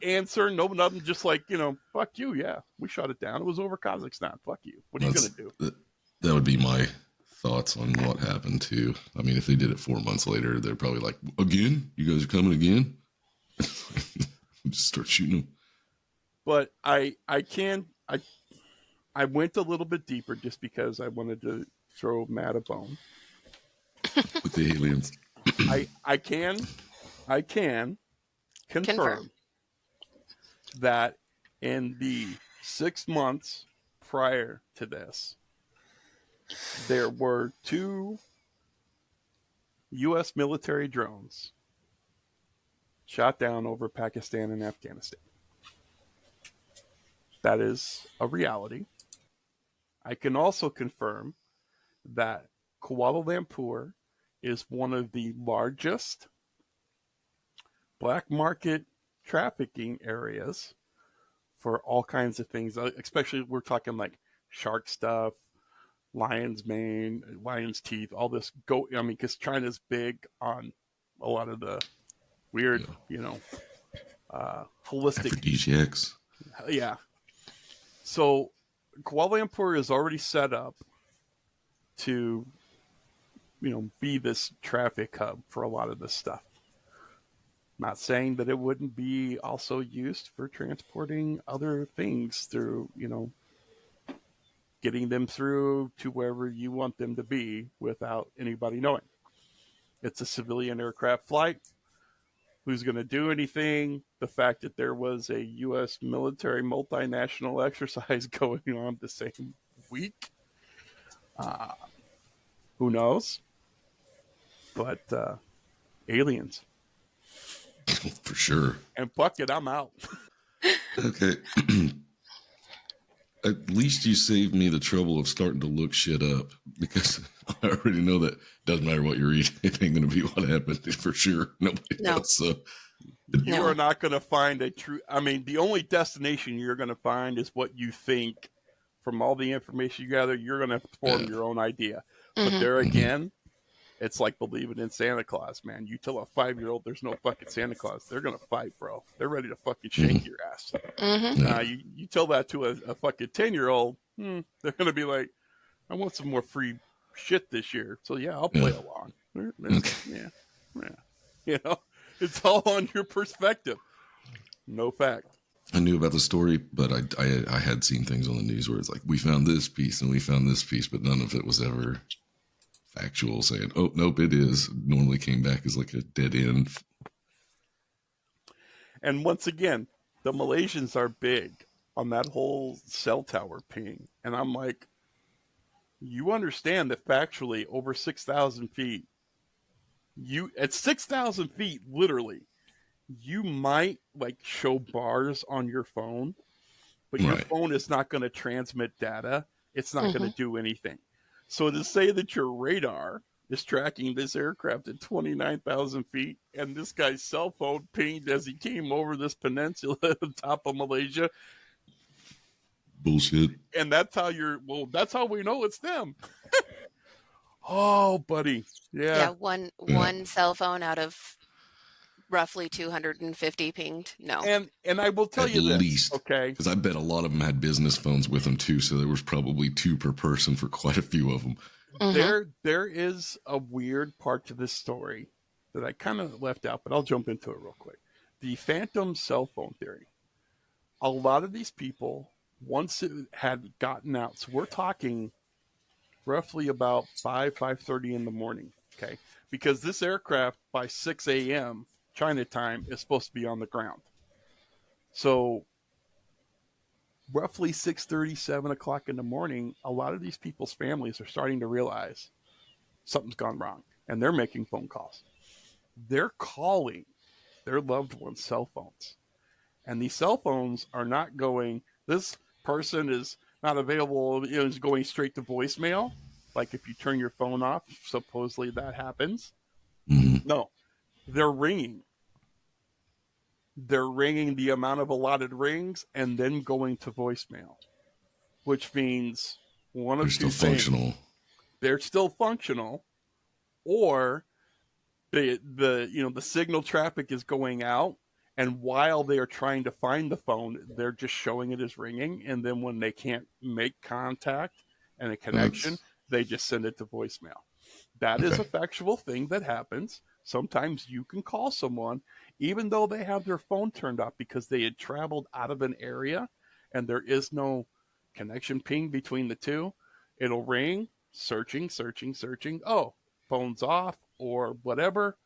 answer, no nothing, just like, fuck you, yeah, we shot it down. It was over Kazakhstan. Fuck you. What are you gonna do? That would be my thoughts on what happened too. I mean, if they did it 4 months later, they're probably like, again? You guys are coming again? Just start shooting them. But I went a little bit deeper just because I wanted to throw Matt a bone. With the aliens. I can confirm that in the 6 months prior to this, there were 2 U.S. military drones shot down over Pakistan and Afghanistan. That is a reality. I can also confirm that Kuala Lumpur is one of the largest black market trafficking areas for all kinds of things, especially we're talking like shark stuff, lion's mane, lion's teeth, all this goat. I mean, because China's big on a lot of the weird, holistic aphrodisiacs. Yeah. So Kuala Lumpur is already set up to, be this traffic hub for a lot of this stuff. Not saying that it wouldn't be also used for transporting other things through, getting them through to wherever you want them to be without anybody knowing. It's a civilian aircraft flight. Who's going to do anything? The fact that there was a U.S. military multinational exercise going on the same week. Who knows? But aliens. For sure. And fuck it, I'm out. Okay. At least you saved me the trouble of starting to look shit up, because I already know that doesn't matter what you read, it ain't going to be what happened for sure. Nobody else. So you are not going to find a true. I mean, the only destination you're going to find is what you think from all the information you gather. You're going to form your own idea. But there again, it's like believing in Santa Claus, man. You tell a 5-year-old there's no fucking Santa Claus, they're going to fight, bro. They're ready to fucking shake your ass. You tell that to a fucking 10-year-old, they're going to be like, I want some more free shit this year. So, yeah, I'll play along. Yeah. It's all on your perspective. No fact. I knew about the story, but I had seen things on the news where it's like, we found this piece and we found this piece, but none of it was ever factual, saying, oh, nope, it is. Normally came back as like a dead end. And once again, the Malaysians are big on that whole cell tower ping. And I'm like, you understand that factually over 6,000 feet, at 6,000 feet, literally, you might like show bars on your phone, but your phone is not going to transmit data. It's not going to do anything. So to say that your radar is tracking this aircraft at 29,000 feet and this guy's cell phone pinged as he came over this peninsula at the top of Malaysia. Bullshit. And that's how that's how we know it's them. Oh, buddy. Yeah. One cell phone out of roughly 250 pinged. No. And I will tell you this. At least. Okay. Because I bet a lot of them had business phones with them too. So there was probably 2 per person for quite a few of them. There is a weird part to this story that I kind of left out, but I'll jump into it real quick. The phantom cell phone theory. A lot of these people, once it had gotten out, so we're talking roughly about 5:30 in the morning. Okay, because this aircraft by 6 a.m. China time is supposed to be on the ground. So roughly 6:30, 7 o'clock in the morning, a lot of these people's families are starting to realize something's gone wrong, and they're making phone calls. They're calling their loved ones' cell phones, and these cell phones are not going, this person is not available, is going straight to voicemail. Like if you turn your phone off, supposedly that happens. Mm-hmm. No, they're ringing. They're ringing the amount of allotted rings and then going to voicemail, which means one of two things. They're still functional. They're still functional, or the signal traffic is going out, and while they are trying to find the phone, they're just showing it as ringing, and then when they can't make contact and a connection, they just send it to voicemail. That is a factual thing that happens. Sometimes you can call someone even though they have their phone turned off because they had traveled out of an area and there is no connection ping between the two. It'll ring, searching. Oh, phone's off or whatever.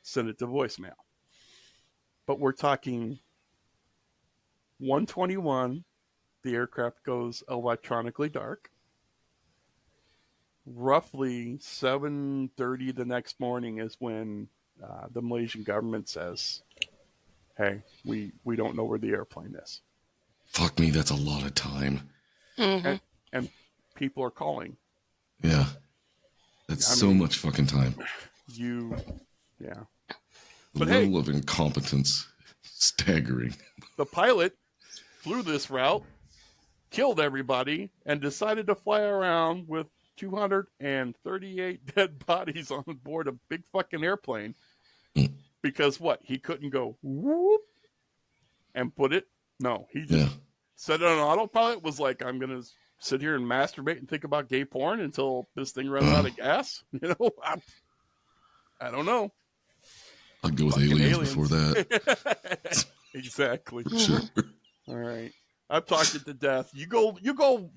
Send it to voicemail. But we're talking 1:21, the aircraft goes electronically dark. Roughly 7:30 the next morning is when the Malaysian government says, hey, we don't know where the airplane is. Fuck me, that's a lot of time. Mm-hmm. And people are calling. Yeah. That's much fucking time. Yeah. The But level of incompetence, staggering. The pilot flew this route, killed everybody, and decided to fly around with 238 dead bodies on board a big fucking airplane. Because what? He couldn't go whoop and put it? No, he just set it on autopilot, was like, I'm going to sit here and masturbate and think about gay porn until this thing runs out of gas. I don't know. I'd go with aliens before that. Exactly. For sure. All right. I've talked it to death. You go,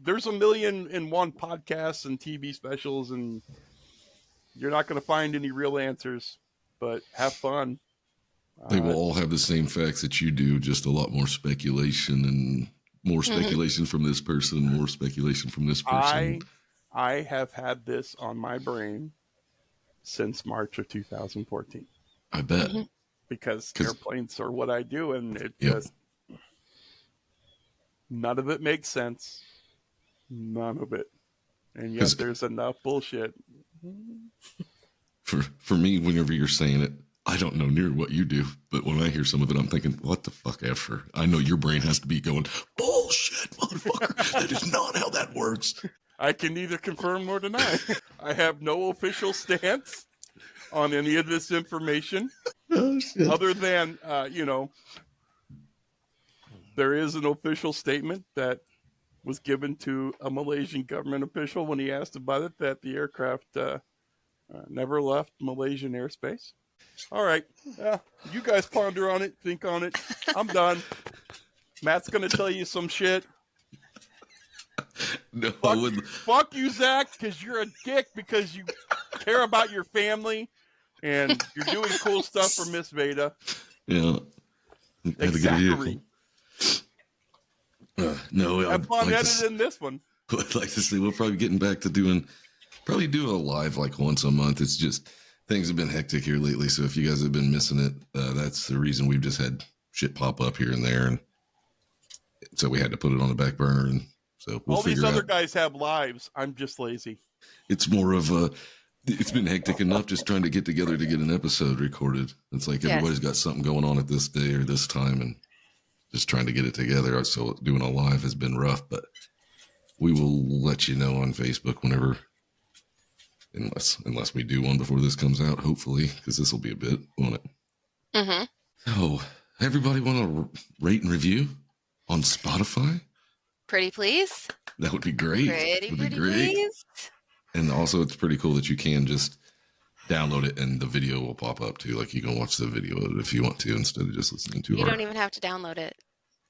there's 1,000,001 podcasts and TV specials, and you're not going to find any real answers, but have fun. They will all have the same facts that you do, just a lot more speculation and more speculation from this person, more speculation from this person. I have had this on my brain since March of 2014. I bet. Because airplanes are what I do, and it just, none of it makes sense. None of it. And yet there's enough bullshit. For me, whenever you're saying it, I don't know near what you do, but when I hear some of it, I'm thinking, what the fuck ever? I know your brain has to be going, bullshit, motherfucker. That is not how that works. I can neither confirm nor deny. I have no official stance on any of this information. Oh, shit. Other than, there is an official statement that was given to a Malaysian government official when he asked about it, that the aircraft never left Malaysian airspace. All right. You guys ponder on it, think on it. I'm done. Matt's going to tell you some shit. No, fuck you, Zach, because you're a dick because you care about your family and you're doing cool stuff for Miss Veda. Yeah. Exactly. No, have fun editing this one. I'd like to say we'll probably be getting back to do a live like once a month. It's just things have been hectic here lately. So if you guys have been missing it, that's the reason. We've just had shit pop up here and there. And so we had to put it on the back burner. And so we'll all these figure other out. guys have lives. I'm just lazy. It's more of it's been hectic enough just trying to get together to get an episode recorded. It's like everybody's got something going on at this day or this time and just trying to get it together. So doing a live has been rough, but we will let you know on Facebook whenever, unless we do one before this comes out, hopefully, because this will be a bit, won't it? Mm-hmm. So everybody want to rate and review on Spotify? Pretty please. That would be great. Pretty would be great. please. And also, it's pretty cool that you can just download it and the video will pop up too. Like you can watch the video if you want to instead of just listening to it. You don't even have to download it.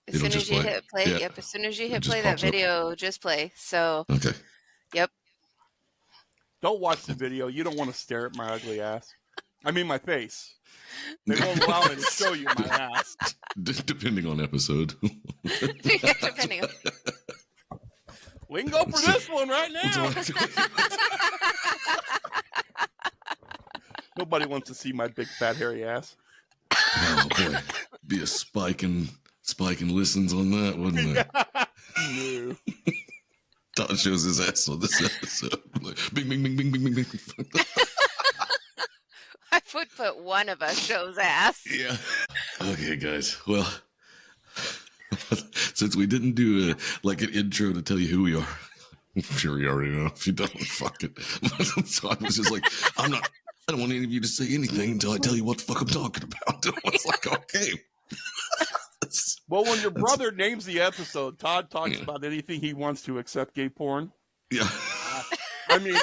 As It'll soon as you play. hit play, Yeah. as soon as you It hit just play, that pops up. video just play. So, Okay. yep. Don't watch the video. You don't want to stare at my ugly ass. I mean, my face. They won't allow me to show you my ass. Depending on episode. Depending on. We can go for this one right now. Nobody wants to see my big fat hairy ass. Oh boy, be a spike in listens on that, wouldn't it? No. Todd shows his ass on this episode. Like, bing, bing, bing, bing, bing, bing, bing. I would put one of us shows ass. Yeah. Okay, guys. Well, since we didn't do an intro to tell you who we are, I'm sure you already know. If you don't, fuck it. So I was just like, I don't want any of you to say anything until I tell you what the fuck I'm talking about. I was like, okay. Well, when your brother names the episode, Todd talks about anything he wants to except gay porn. Yeah. I mean,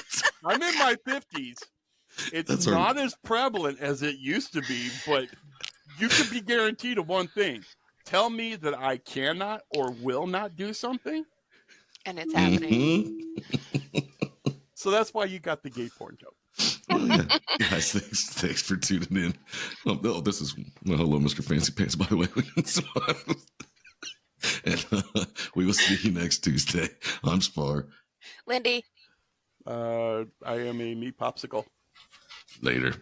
I'm in my 50s. It's That's not as prevalent as it used to be, but you can be guaranteed of one thing. Tell me that I cannot or will not do something, And it's happening. Mm-hmm. so that's why you got the gay porn joke. Oh, yeah. Guys, thanks for tuning in. Oh, this is hello, Mr. Fancy Pants, by the way. And we will see you next Tuesday. I'm Spar. Lindy. I am a meat popsicle. Later.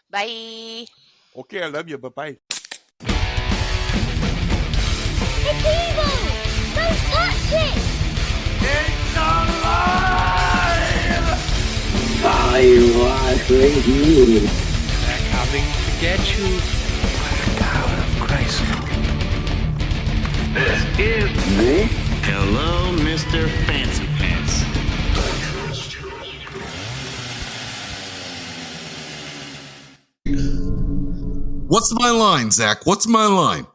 Bye. Okay, I love you. Bye-bye. It's evil! Don't touch it! I was with you. They're coming to get you. Out of Christ. This is Hello, Mr. Fancy Pants. What's my line, Zach? What's my line?